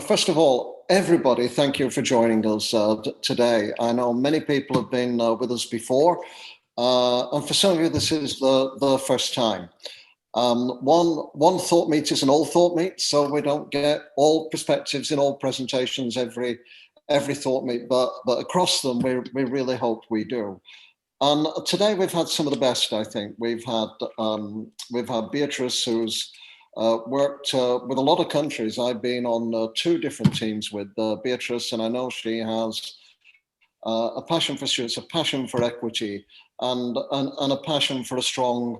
First of all, everybody, thank you for joining us today. I know many people have been with us before, and for some of you, this is the first time. One thought meet is an all thought meet, so we don't get all perspectives in all presentations every thought meet, but across them, we really hope we do. And today we've had some of the best, I think. We've had Beatrice, who's worked with a lot of countries. I've been on two different teams with Beatrice, and I know she has a passion for students, a passion for equity, and a passion for a strong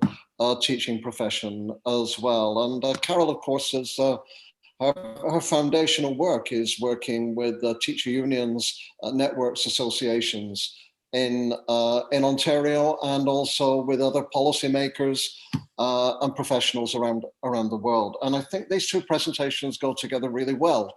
teaching profession as well. And Carol, of course, is her foundational work is working with teacher unions, networks, associations in Ontario, and also with other policymakers and professionals around the world. And I think these two presentations go together really well.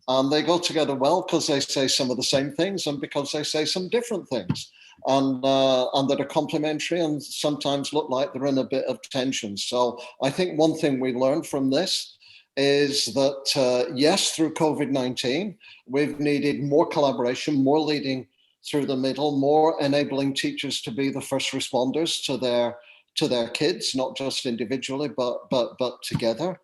And they go together well because they say some of the same things and because they say some different things, and that are complementary and sometimes look like they're in a bit of tension. So I think one thing we learned from this is that, yes, through COVID-19, we've needed more collaboration, more leading through the middle, more enabling teachers to be the first responders to their kids, not just individually, but together.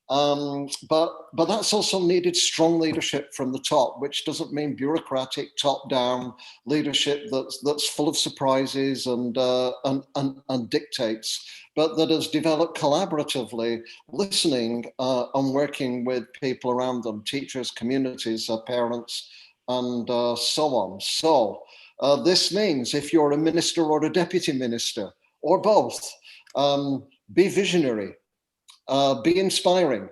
But that's also needed strong leadership from the top, which doesn't mean bureaucratic top-down leadership that's full of surprises and dictates, but that has developed collaboratively, listening and working with people around them, teachers, communities, parents, and so on. So this means if you're a minister or a deputy minister or both, be visionary. Be inspiring.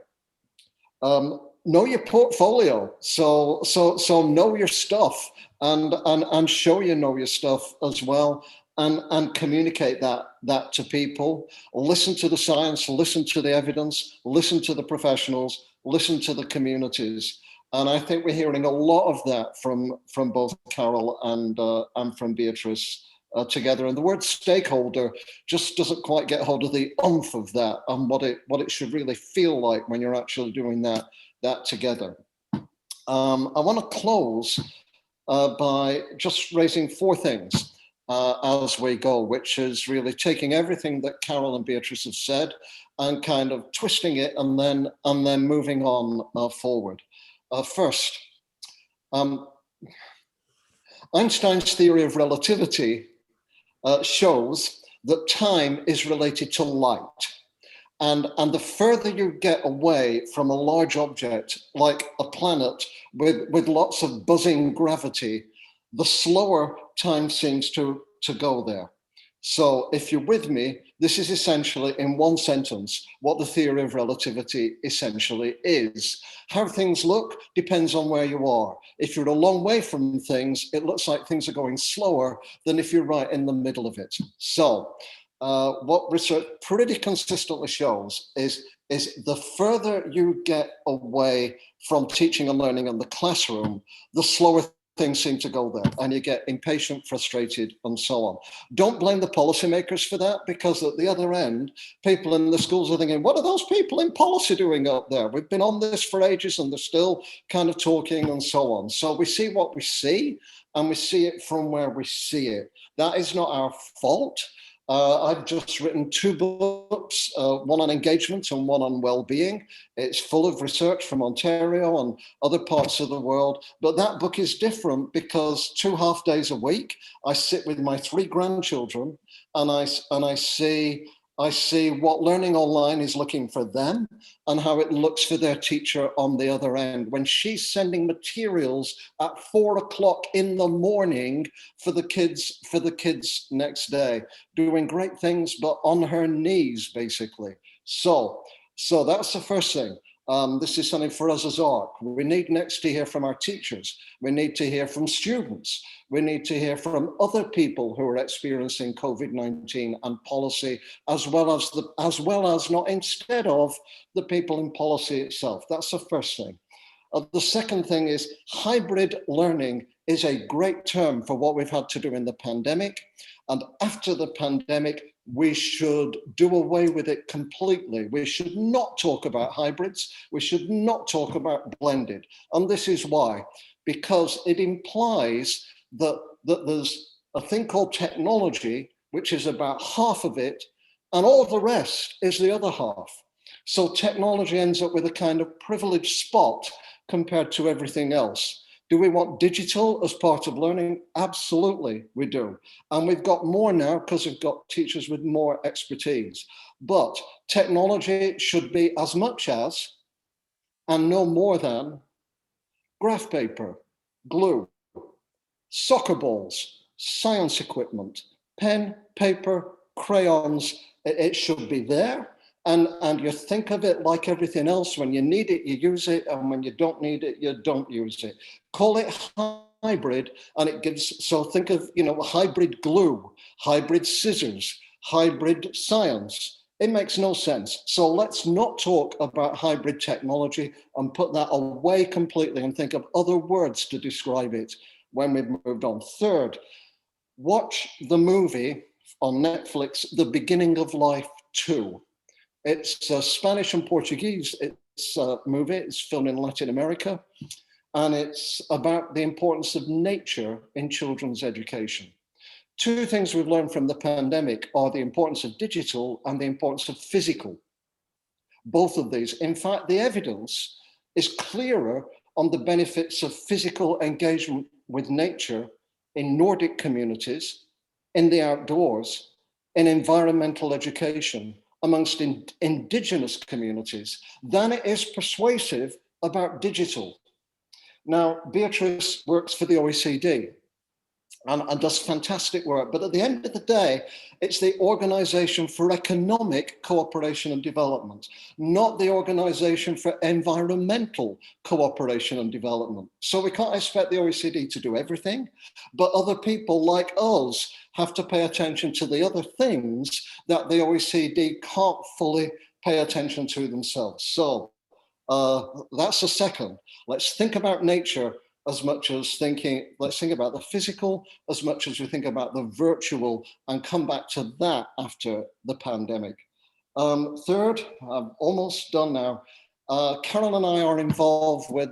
Know your portfolio. So know your stuff and show you know your stuff as well, and communicate that to people. Listen to the science, listen to the evidence, listen to the professionals, listen to the communities. And I think we're hearing a lot of that from both Carol and from Beatrice. Together, and the word stakeholder just doesn't quite get hold of the oomph of that and what it should really feel like when you're actually doing that together. I want to close by just raising four things as we go, which is really taking everything that Carol and Beatrice have said and kind of twisting it and then moving on forward. First, Einstein's theory of relativity shows that time is related to light. And the further you get away from a large object like a planet with lots of buzzing gravity, the slower time seems to go there. So if you're with me, this is essentially, in one sentence, what the theory of relativity essentially is. How things look depends on where you are. If you're a long way from things, it looks like things are going slower than if you're right in the middle of it. So what research pretty consistently shows is the further you get away from teaching and learning in the classroom, the slower things seem to go there, and you get impatient, frustrated, and so on. Don't blame the policymakers for that, because at the other end, people in the schools are thinking, what are those people in policy doing up there? We've been on this for ages and they're still kind of talking and so on. So we see what we see, and we see it from where we see it. That is not our fault. I've just written two books, one on engagement and one on well-being. It's full of research from Ontario and other parts of the world. But that book is different because 2 half days a week, I sit with my 3 grandchildren and I see what learning online is looking for them and how it looks for their teacher on the other end. When she's sending materials at 4 o'clock in the morning for the kids next day, doing great things, but on her knees, basically. So that's the first thing. This is something for us as ARC. We need next to hear from our teachers. We need to hear from students. We need to hear from other people who are experiencing COVID-19 and policy, as well as not instead of the people in policy itself. That's the first thing. The second thing is hybrid learning is a great term for what we've had to do in the pandemic. And after the pandemic, we should do away with it completely. We should not talk about hybrids. We should not talk about blended. And this is why, because it implies that there's a thing called technology, which is about half of it, and all the rest is the other half. So technology ends up with a kind of privileged spot compared to everything else. Do we want digital as part of learning? Absolutely, we do. And we've got more now because we've got teachers with more expertise. But technology should be as much as, and no more than, graph paper, glue, soccer balls, science equipment, pen, paper, crayons. It should be there. And you think of it like everything else. When you need it, you use it. And when you don't need it, you don't use it. Call it hybrid, and it gives, so think of, hybrid glue, hybrid scissors, hybrid science. It makes no sense. So let's not talk about hybrid technology and put that away completely and think of other words to describe it when we've moved on. Third, watch the movie on Netflix, The Beginning of Life 2. It's a Spanish and Portuguese. It's a movie. It's filmed in Latin America. And it's about the importance of nature in children's education. Two things we've learned from the pandemic are the importance of digital and the importance of physical. Both of these. In fact, the evidence is clearer on the benefits of physical engagement with nature in Nordic communities, in the outdoors, in environmental education, amongst indigenous communities, than it is persuasive about digital. Now, Beatrice works for the OECD and does fantastic work, but at the end of the day, it's the Organization for Economic Cooperation and Development, not the Organization for Environmental Cooperation and Development. So we can't expect the OECD to do everything, but other people like us have to pay attention to the other things that the OECD can't fully pay attention to themselves. So that's the second. Let's think about nature as much as let's think about the physical as much as we think about the virtual, and come back to that after the pandemic. Third, I'm almost done now. Carol and I are involved with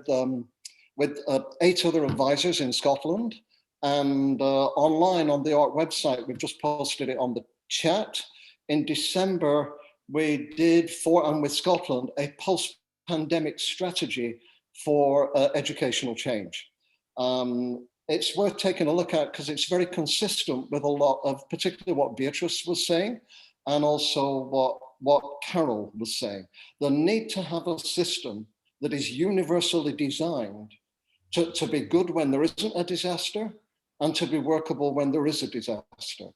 8 other advisors in Scotland, and online on the ART website, we've just posted it on the chat. In December, we did with Scotland, a post-pandemic strategy for educational change. It's worth taking a look at because it's very consistent with a lot of, particularly what Beatrice was saying, and also what Carol was saying. The need to have a system that is universally designed to be good when there isn't a disaster and to be workable when there is a disaster.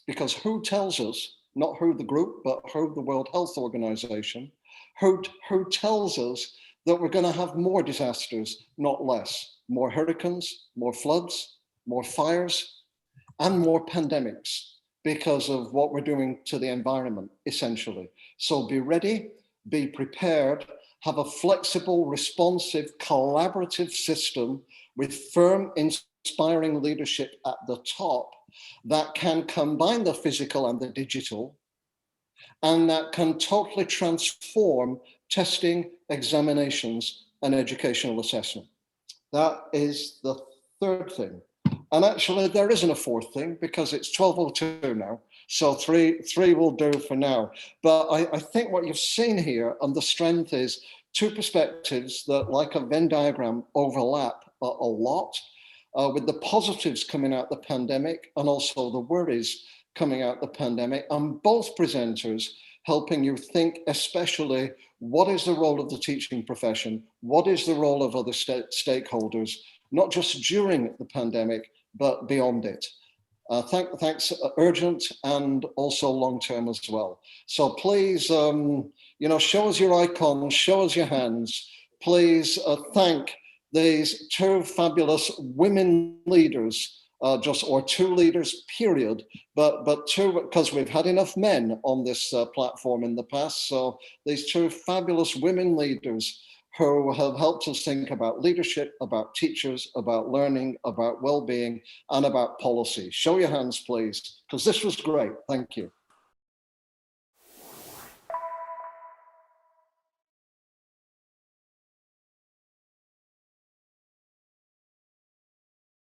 Because who tells us, not who the group, but who the World Health Organization, who tells us that we're going to have more disasters, not less. More hurricanes, more floods, more fires, and more pandemics because of what we're doing to the environment, essentially. So be ready, be prepared, have a flexible, responsive, collaborative system with firm, inspiring leadership at the top that can combine the physical and the digital, and that can totally transform testing, examinations, and educational assessment. That is the third thing. And actually, there isn't a fourth thing because it's 12:02 now. So three will do for now. But I think what you've seen here, and the strength is two perspectives that, like a Venn diagram, overlap a lot, with the positives coming out the pandemic and also the worries coming out the pandemic, and both presenters helping you think, especially, what is the role of the teaching profession? What is the role of other stakeholders, not just during the pandemic, but beyond it? Thanks, urgent and also long-term as well. So please, show us your icons, show us your hands. Please thank these two fabulous women leaders, or two leaders, period, but two, because we've had enough men on this platform in the past. So these two fabulous women leaders who have helped us think about leadership, about teachers, about learning, about well-being, and about policy. Show your hands, please, because this was great. Thank you.